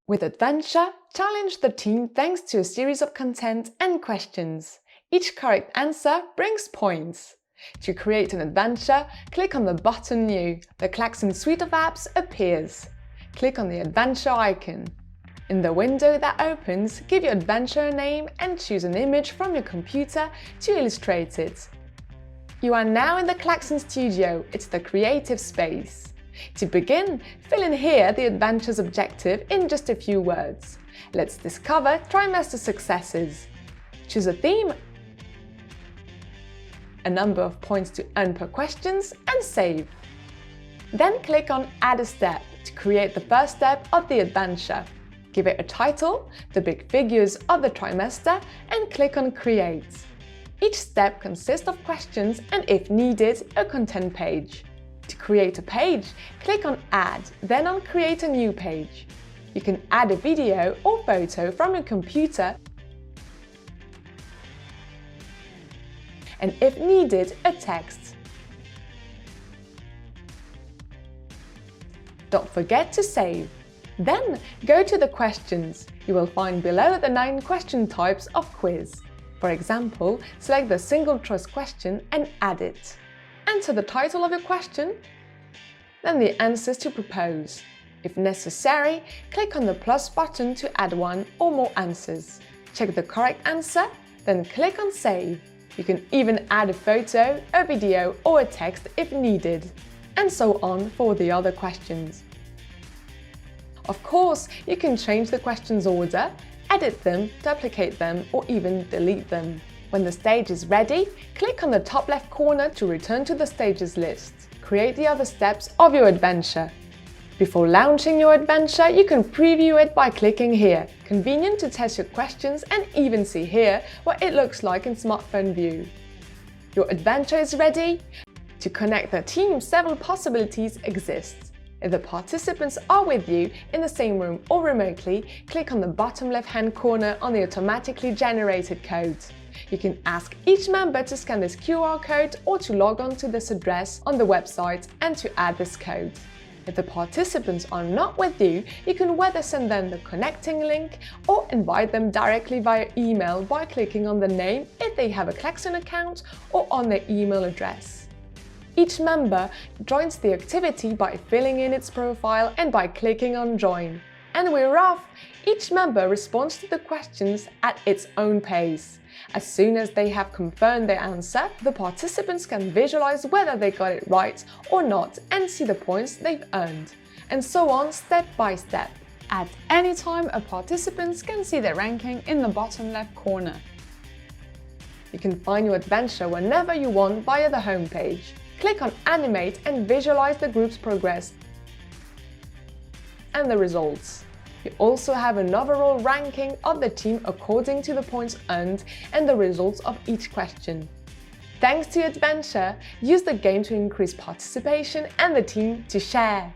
With Adventure, challenge the team thanks to a series of content and questions. Each correct answer brings points. To create an adventure, click on the button New. The Klaxoon suite of apps appears. Click on the adventure icon. In the window that opens, give your adventure a name and choose an image from your computer to illustrate it. You are now in the Klaxoon studio. It's the creative space. To begin, fill in here the adventure's objective in just a few words. Let's discover trimester successes. Choose a theme, a number of points to earn per questions, and save. Then click on Add a step to create the first step of the adventure. Give it a title, the big figures of the trimester, and click on Create. Each step consists of questions and, if needed, a content page. To create a page, click on Add, then on Create a new page. You can add a video or photo from your computer and, if needed, a text. Don't forget to save. Then go to the questions. You will find below the 9 question types of quiz. For example, select the single choice question and add it. Enter the title of your question, then the answers to propose. If necessary, click on the plus button to add one or more answers. Check the correct answer, then click on Save. You can even add a photo, a video or a text if needed, and so on for the other questions. Of course, you can change the questions' order, edit them, duplicate them, or even delete them. When the stage is ready, click on the top left corner to return to the stages list. Create the other steps of your adventure. Before launching your adventure, you can preview it by clicking here. Convenient to test your questions and even see here what it looks like in smartphone view. Your adventure is ready. To connect the team, several possibilities exist. If the participants are with you in the same room or remotely, click on the bottom left-hand corner on the automatically generated code. You can ask each member to scan this QR code or to log on to this address on the website and to add this code. If the participants are not with you, you can either send them the connecting link or invite them directly via email by clicking on the name if they have a Klaxoon account or on their email address. Each member joins the activity by filling in its profile and by clicking on Join. And we're off! Each member responds to the questions at its own pace. As soon as they have confirmed their answer, the participants can visualize whether they got it right or not and see the points they've earned. And so on step by step. At any time, a participant can see their ranking in the bottom left corner. You can find your adventure whenever you want via the home page. Click on Animate and visualize the group's progress and the results. You also have an overall ranking of the team according to the points earned and the results of each question. Thanks to Adventure, use the game to increase participation and the team to share.